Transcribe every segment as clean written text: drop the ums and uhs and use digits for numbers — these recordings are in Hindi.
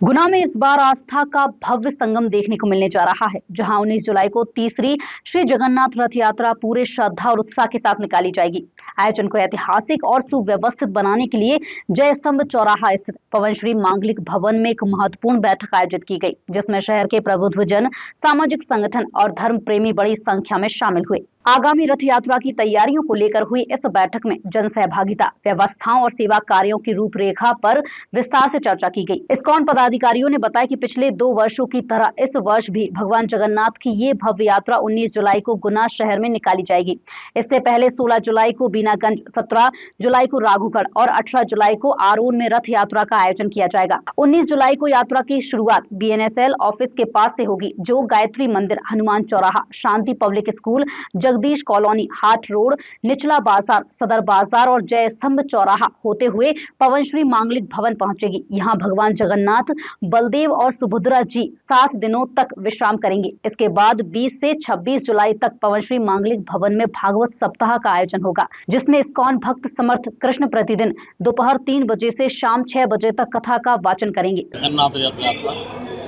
गुना में इस बार आस्था का भव्य संगम देखने को मिलने जा रहा है, जहां 19 जुलाई को तीसरी श्री जगन्नाथ रथ यात्रा पूरे श्रद्धा और उत्साह के साथ निकाली जाएगी। आयोजन को ऐतिहासिक और सुव्यवस्थित बनाने के लिए जय स्तंभ चौराहा स्थित पवन श्री मांगलिक भवन में एक महत्वपूर्ण बैठक आयोजित की गई, जिसमें शहर के प्रबुद्ध जन, सामाजिक संगठन और धर्म प्रेमी बड़ी संख्या में शामिल हुए। आगामी रथ यात्रा की तैयारियों को लेकर हुई इस बैठक में जन सहभागिता, व्यवस्थाओं और सेवा कार्यों की रूपरेखा पर विस्तार से चर्चा की गई। इस्कॉन पदाधिकारियों ने बताया कि पिछले 2 वर्षों की तरह इस वर्ष भी भगवान जगन्नाथ की ये भव्य यात्रा 19 जुलाई को गुना शहर में निकाली जाएगी। इससे पहले 16 जुलाई को बीनागंज, 17 जुलाई को राघोगढ़ और 18 जुलाई को आरोन में रथ यात्रा का आयोजन किया जाएगा। 19 जुलाई को यात्रा की शुरुआत बीएनएसएल ऑफिस के पास से होगी, जो गायत्री मंदिर, हनुमान चौराहा, शांति पब्लिक स्कूल, जगदीश कॉलोनी, हाट रोड, निचला बाजार, सदर बाजार और जय स्तंभ चौराहा होते हुए पवन श्री मांगलिक भवन पहुंचेगी। यहाँ भगवान जगन्नाथ, बलदेव और सुभद्रा जी 7 दिनों तक विश्राम करेंगे। इसके बाद 20 से 26 जुलाई तक पवन श्री मांगलिक भवन में भागवत सप्ताह का आयोजन होगा, जिसमें इस्कॉन भक्त समर्थ कृष्ण प्रतिदिन दोपहर 3 बजे से शाम 6 बजे तक कथा का वाचन करेंगे। जगन्नाथ रथ यात्रा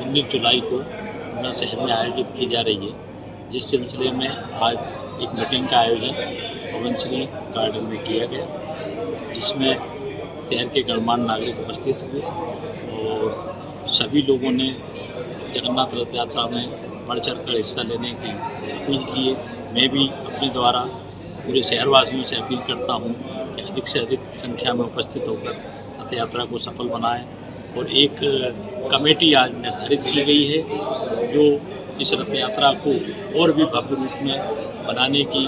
19 जुलाई को गुना शहर में आयोजित की जा रही है, जिस सिलसिले में आज एक मीटिंग का आयोजन पवन श्री गार्डन में किया गया, जिसमें शहर के गणमान्य नागरिक उपस्थित हुए और सभी लोगों ने जगन्नाथ रथ यात्रा में बढ़ चढ़ कर हिस्सा लेने की अपील की है। मैं भी अपने द्वारा पूरे शहरवासियों से अपील करता हूँ कि अधिक से अधिक संख्या में उपस्थित होकर रथ यात्रा को सफल बनाएं। और एक कमेटी आज निर्धारित की गई है जो इस रथ यात्रा को और भी भव्य रूप में बनाने की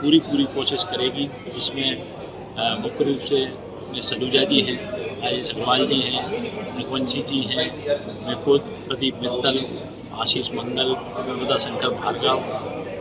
पूरी कोशिश करेगी, जिसमें मुख्य रूप से अपने सलूजा जी हैं, राजेश अग्रवाल जी हैं, रघुवंशी जी हैं, मैं खुद प्रदीप मित्तल, आशीष मंगल, नर्मदा शंकर भार्गव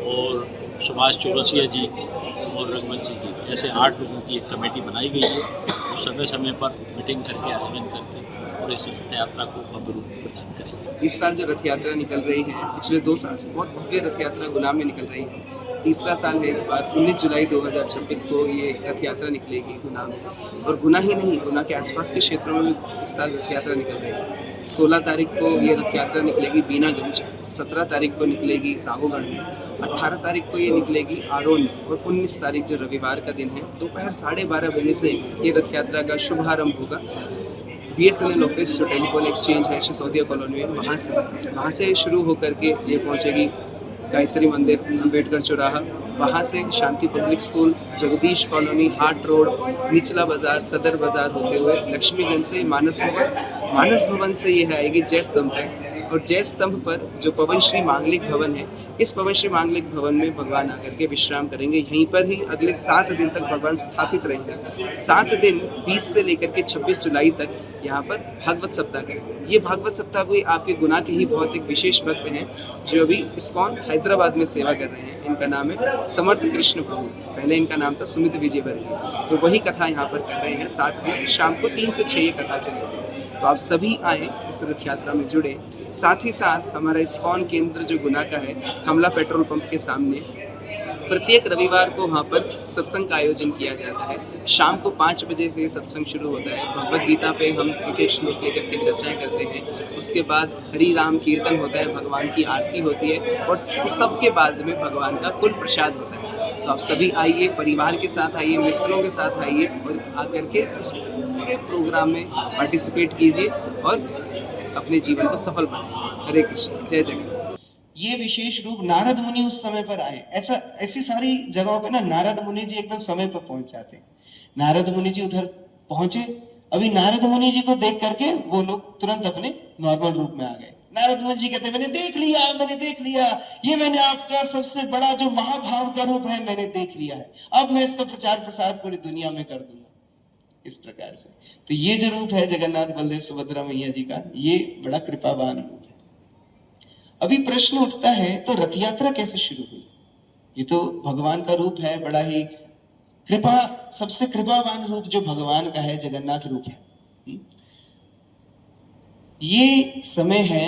और सुभाष चौरसिया जी और रघुवंशी जी, ऐसे 8 लोगों की एक कमेटी बनाई गई है। तो समय समय पर मीटिंग करके, आयोजन करके और इस रथ यात्रा को भव्य रूप प्रदान करेंगे। इस साल जो रथ यात्रा निकल रही है, पिछले 2 साल से बहुत भव्य रथ यात्रा गुना में निकल रही है। तीसरा साल है इस बार। 19 जुलाई 2026 को ये रथ यात्रा निकलेगी गुना में, और गुना ही नहीं, गुना के आसपास के क्षेत्रों में भी इस साल रथ यात्रा निकल रही है। 16 तारीख को ये रथ यात्रा निकलेगी बीनागंज, 17 तारीख को निकलेगी राघोगढ़ में, 18 तारीख को ये निकलेगी आरोन में, और 19 तारीख जो रविवार का दिन है, दोपहर 12:30 बजे से ये रथ यात्रा का शुभारंभ होगा। बीएसएनएल ऑफिस जो टेलीफोन एक्सचेंज है सिसोदिया कॉलोनी में, वहाँ से शुरू होकर के ये पहुँचेगी गायत्री मंदिर, अम्बेडकर चौराहा, वहाँ से शांति पब्लिक स्कूल, जगदीश कॉलोनी, हाट रोड, निचला बाजार, सदर बाजार होते हुए लक्ष्मीगंज से मानस भवन से यह आएगी जय स्तंभ तक। और जय स्तंभ पर जो पवन श्री मांगलिक भवन है, इस पवन श्री मांगलिक भवन में भगवान आकर के विश्राम करेंगे। यहीं पर ही अगले 7 दिन तक भगवान स्थापित रहेंगे। 7 दिन 20 से लेकर के 26 जुलाई तक यहाँ पर भागवत सप्ताह करेंगे। ये भागवत सप्ताह कोई आपके गुना के ही बहुत एक विशेष भक्त हैं, जो अभी इस्कॉन हैदराबाद में सेवा कर रहे हैं। इनका नाम है समर्थ कृष्ण प्रभु, पहले इनका नाम था सुमित विजय वर्गीय। तो वही कथा यहाँ पर कर रहे हैं। 7 दिन शाम को 3 से 6 ये कथा चलेगी। तो आप सभी आए, इस रथ यात्रा में जुड़े। साथ ही साथ हमारा इस्कॉन केंद्र जो गुना का है, कमला पेट्रोल पंप के सामने, प्रत्येक रविवार को वहाँ पर सत्संग का आयोजन किया जाता है। शाम को 5 बजे से सत्संग शुरू होता है। भगवद गीता पे हम एक श्लोक लेकर के चर्चाएं करते हैं। उसके बाद हरि राम कीर्तन होता है, भगवान की आरती होती है, और सबके बाद में भगवान का फुल प्रसाद होता है। तो आप सभी आइए, परिवार के साथ आइए, मित्रों के साथ आइए, और आकर के इस पूरे प्रोग्राम में पार्टिसिपेट कीजिए और अपने जीवन को सफल बनाइए। हरे कृष्ण, जय जगन्नाथ। ये विशेष रूप नारद मुनि उस समय पर आए। ऐसी सारी जगहों पे ना नारद मुनि जी एकदम समय पर पहुंच जाते हैं। नारद मुनि जी उधर पहुंचे, अभी नारद मुनि जी को देख करके वो लोग तुरंत अपने नॉर्मल रूप में आ गए। नारद मुनि जी कहते मैंने देख लिया, ये मैंने आपका सबसे बड़ा जो महाभाव का रूप है मैंने देख लिया है, अब मैं इसका प्रचार प्रसार पूरी दुनिया में कर दूंगा। इस प्रकार से तो ये जो रूप है जगन्नाथ बलदेव सुभद्रा मैया जी का, ये बड़ा कृपावान रूप है। अभी प्रश्न उठता है, तो रथ यात्रा कैसे शुरू हुई? ये तो भगवान का रूप है, बड़ा ही सबसे कृपावान रूप जो भगवान का है, जगन्नाथ रूप है। ये समय है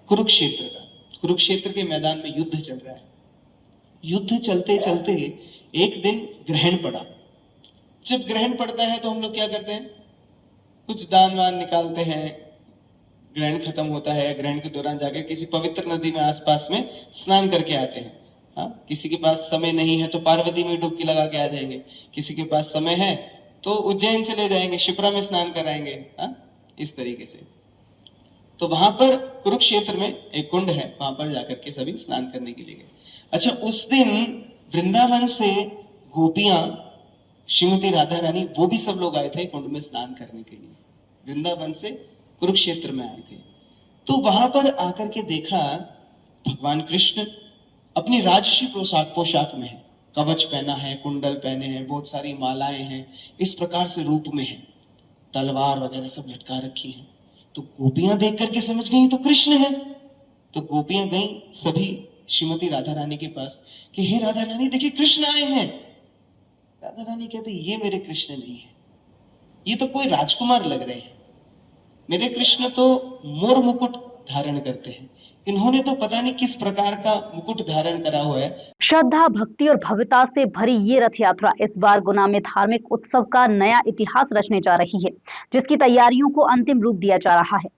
कुरुक्षेत्र का। कुरुक्षेत्र के मैदान में युद्ध चल रहा है। युद्ध चलते चलते एक दिन ग्रहण पड़ा। जब ग्रहण पड़ता है तो हम लोग क्या करते हैं, कुछ दान वान निकालते हैं, ग्रहण खत्म होता है या ग्रहण के दौरान जाकर किसी पवित्र नदी में आसपास में स्नान करके आते हैं। हाँ, किसी के पास समय नहीं है तो पार्वती में डुबकी लगा के आ जाएंगे, किसी के पास समय है तो उज्जैन चले जाएंगे, शिप्रा में स्नान कराएंगे। हाँ, इस तरीके से। तो वहां पर कुरुक्षेत्र में एक कुंड है, वहां पर जाकर के सभी स्नान करने के लिए गए। अच्छा, उस दिन वृंदावन से गोपियां, श्रीमती राधा रानी, वो भी सब लोग आए थे कुंड में स्नान करने के लिए, वृंदावन से कुरुक्षेत्र में आए थे। तो वहां पर आकर के देखा भगवान कृष्ण अपनी राजसी पोशाक में है, कवच पहना है, कुंडल पहने हैं, बहुत सारी मालाएं हैं, इस प्रकार से रूप में है, तलवार वगैरह सब लटका रखी है। तो गोपियां देख करके समझ गई तो कृष्ण है। तो गोपियां गई सभी श्रीमती राधा रानी के पास कि हे राधा रानी, देखिए कृष्ण आए हैं। राधा रानी कहते ये मेरे कृष्ण नहीं है, ये तो कोई राजकुमार लग रहे हैं। मेरे कृष्ण तो मोर मुकुट धारण करते हैं, इन्होंने तो पता नहीं किस प्रकार का मुकुट धारण करा हुआ है। श्रद्धा, भक्ति और भव्यता से भरी ये रथ यात्रा इस बार गुना में धार्मिक उत्सव का नया इतिहास रचने जा रही है, जिसकी तैयारियों को अंतिम रूप दिया जा रहा है।